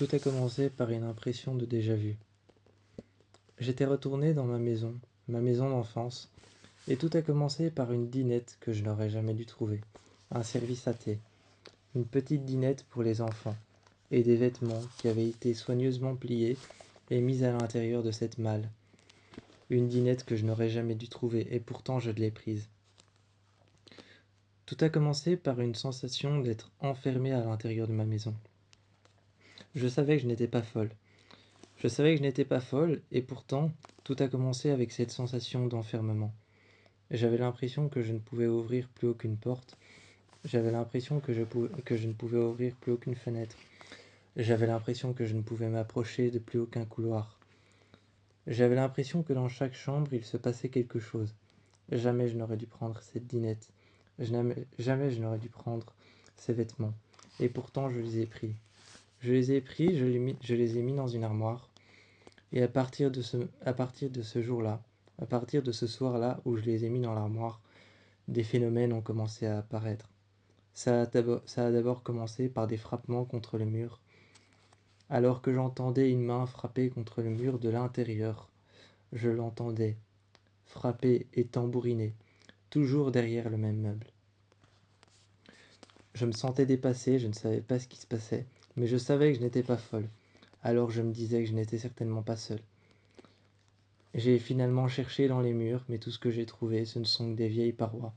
Tout a commencé par une impression de déjà-vu. J'étais retourné dans ma maison d'enfance, et tout a commencé par une dînette que je n'aurais jamais dû trouver, un service à thé, une petite dînette pour les enfants, et des vêtements qui avaient été soigneusement pliés et mis à l'intérieur de cette malle. Une dînette que je n'aurais jamais dû trouver, et pourtant je l'ai prise. Tout a commencé par une sensation d'être enfermé à l'intérieur de ma maison. Je savais que je n'étais pas folle. Je savais que je n'étais pas folle, et pourtant, tout a commencé avec cette sensation d'enfermement. J'avais l'impression que je ne pouvais ouvrir plus aucune porte. J'avais l'impression que je ne pouvais ouvrir plus aucune fenêtre. J'avais l'impression que je ne pouvais m'approcher de plus aucun couloir. J'avais l'impression que dans chaque chambre, il se passait quelque chose. Jamais je n'aurais dû prendre cette dînette. Jamais je n'aurais dû prendre ces vêtements. Et pourtant, je les ai pris. Je les ai pris, je les ai mis dans une armoire. Et à partir de ce jour-là, à partir de ce soir-là où je les ai mis dans l'armoire, des phénomènes ont commencé à apparaître. Ça a d'abord commencé par des frappements contre le mur, alors que j'entendais une main frapper contre le mur de l'intérieur. Je l'entendais, frapper et tambouriner, toujours derrière le même meuble. Je me sentais dépassé, je ne savais pas ce qui se passait, mais je savais que je n'étais pas folle. Alors je me disais que je n'étais certainement pas seul. J'ai finalement cherché dans les murs, mais tout ce que j'ai trouvé, ce ne sont que des vieilles parois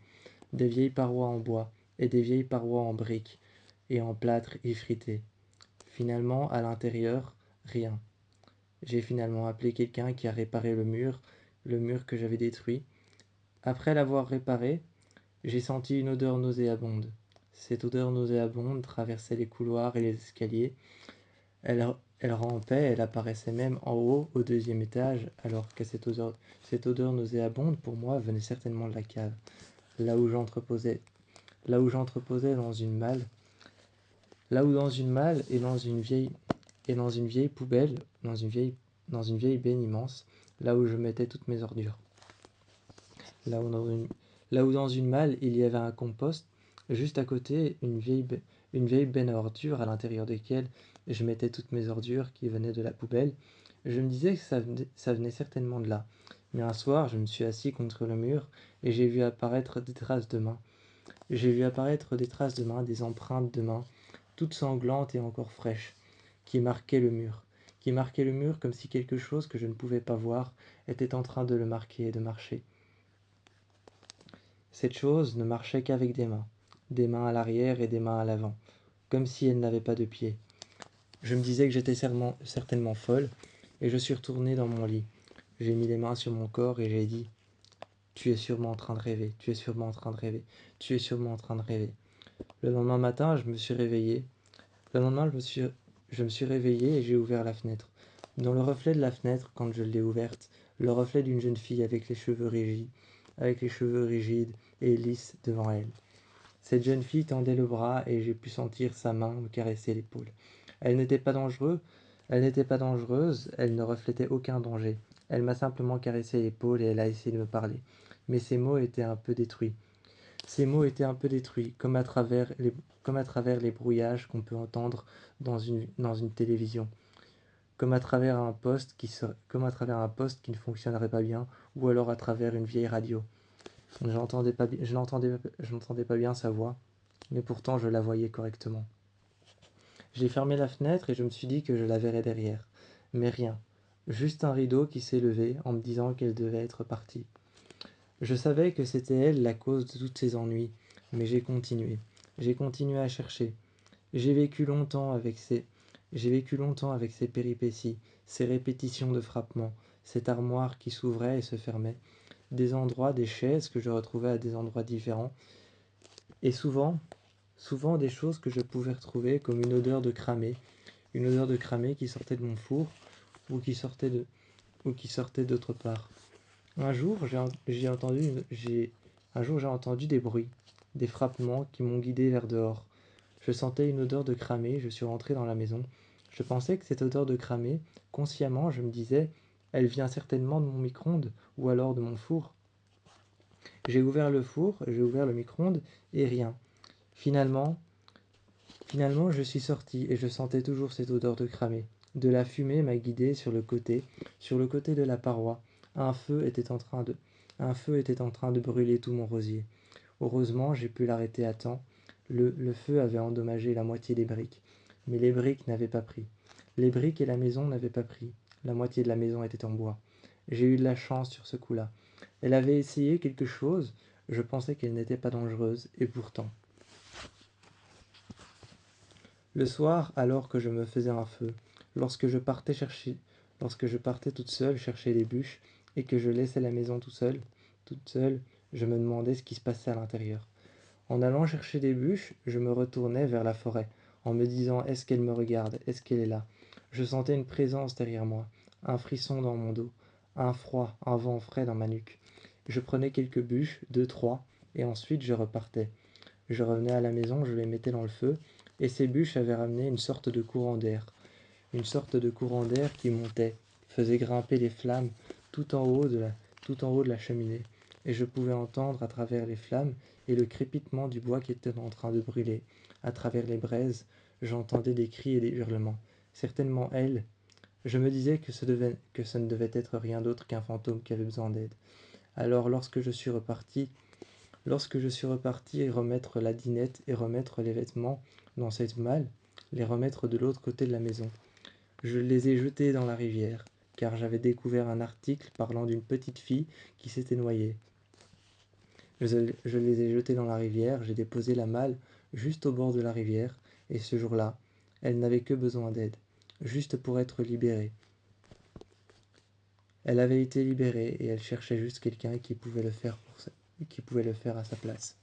en bois, et des vieilles parois en briques, et en plâtre effrité. Finalement, à l'intérieur, rien. J'ai finalement appelé quelqu'un qui a réparé le mur que j'avais détruit. Après l'avoir réparé, j'ai senti une odeur nauséabonde. Cette odeur nauséabonde traversait les couloirs et les escaliers. Elle rampait, elle apparaissait même en haut, au deuxième étage, alors que cette odeur nauséabonde, pour moi, venait certainement de la cave, là où j'entreposais dans une malle, là où dans une malle et dans une vieille poubelle, dans une vieille benne immense, là où je mettais toutes mes ordures. Là où dans une malle, il y avait un compost, juste à côté, une vieille benne à ordures à l'intérieur desquelles je mettais toutes mes ordures qui venaient de la poubelle. Je me disais que ça venait certainement de là. Mais un soir, je me suis assis contre le mur et j'ai vu apparaître des traces de mains. J'ai vu apparaître des traces de mains, des empreintes de mains, toutes sanglantes et encore fraîches, qui marquaient le mur. Qui marquaient le mur comme si quelque chose que je ne pouvais pas voir était en train de le marquer et de marcher. Cette chose ne marchait qu'avec des mains à l'arrière et des mains à l'avant, comme si elle n'avait pas de pieds. Je me disais que j'étais certainement folle, et je suis retourné dans mon lit. J'ai mis les mains sur mon corps et j'ai dit « Tu es sûrement en train de rêver, tu es sûrement en train de rêver, tu es sûrement en train de rêver. » Le lendemain matin, je me suis réveillé. Le lendemain, je me suis réveillé et j'ai ouvert la fenêtre. Dans le reflet de la fenêtre, quand je l'ai ouverte, le reflet d'une jeune fille avec les cheveux rigides et lisses devant elle. Cette jeune fille tendait le bras et j'ai pu sentir sa main me caresser l'épaule. Elle n'était pas dangereuse, elle ne reflétait aucun danger. Elle m'a simplement caressé l'épaule et elle a essayé de me parler. Mais ses mots étaient un peu détruits. Comme à travers les brouillages qu'on peut entendre dans une télévision. Comme à travers un poste qui ne fonctionnerait pas bien, ou alors à travers une vieille radio. Je n'entendais pas bien sa voix, mais pourtant je la voyais correctement. J'ai fermé la fenêtre et je me suis dit que je la verrais derrière. Mais rien. Juste un rideau qui s'est levé en me disant qu'elle devait être partie. Je savais que c'était elle la cause de tous ces ennuis, mais j'ai continué. J'ai continué à chercher. J'ai vécu longtemps avec ces péripéties, ces répétitions de frappements, cette armoire qui s'ouvrait et se fermait, des chaises que je retrouvais à des endroits différents, et souvent des choses que je pouvais retrouver comme une odeur de cramé qui sortait de mon four ou qui sortait d'autre part. Un jour, j'ai entendu des bruits, des frappements qui m'ont guidé vers dehors. Je sentais une odeur de cramé, je suis rentré dans la maison. Je pensais que cette odeur de cramé, consciemment, je me disais, elle vient certainement de mon micro-ondes ou alors de mon four. J'ai ouvert le micro-ondes et rien. Finalement, Finalement, je suis sorti et je sentais toujours cette odeur de cramé. De la fumée m'a guidé sur le côté de la paroi. Un feu était en train de, un feu était en train de brûler tout mon rosier. Heureusement, j'ai pu l'arrêter à temps. Le feu avait endommagé la moitié des briques, mais les briques n'avaient pas pris. Les briques et la maison n'avaient pas pris. La moitié de la maison était en bois. J'ai eu de la chance sur ce coup-là. Elle avait essayé quelque chose. Je pensais qu'elle n'était pas dangereuse, et pourtant. Le soir, alors que je me faisais un feu, lorsque je partais chercher, lorsque je partais toute seule chercher les bûches et que je laissais la maison toute seule, je me demandais ce qui se passait à l'intérieur. En allant chercher des bûches, je me retournais vers la forêt, en me disant est-ce qu'elle me regarde, est-ce qu'elle est là? Je sentais une présence derrière moi, un frisson dans mon dos, un froid, un vent frais dans ma nuque. Je prenais quelques bûches, deux, trois, et ensuite je repartais. Je revenais à la maison, je les mettais dans le feu, et ces bûches avaient ramené une sorte de courant d'air qui montait, faisait grimper les flammes tout en haut tout en haut de la cheminée, et je pouvais entendre à travers les flammes et le crépitement du bois qui était en train de brûler. À travers les braises, j'entendais des cris et des hurlements. Certainement elle. Je me disais que ce ne devait être rien d'autre qu'un fantôme qui avait besoin d'aide. Alors lorsque je suis reparti remettre la dinette et remettre les vêtements dans cette malle, les remettre de l'autre côté de la maison, je les ai jetés dans la rivière, car j'avais découvert un article parlant d'une petite fille qui s'était noyée. Je les ai jetés dans la rivière, j'ai déposé la malle juste au bord de la rivière, et ce jour-là, elle n'avait que besoin d'aide, juste pour être libérée. Elle avait été libérée et elle cherchait juste quelqu'un qui pouvait le faire qui pouvait le faire à sa place.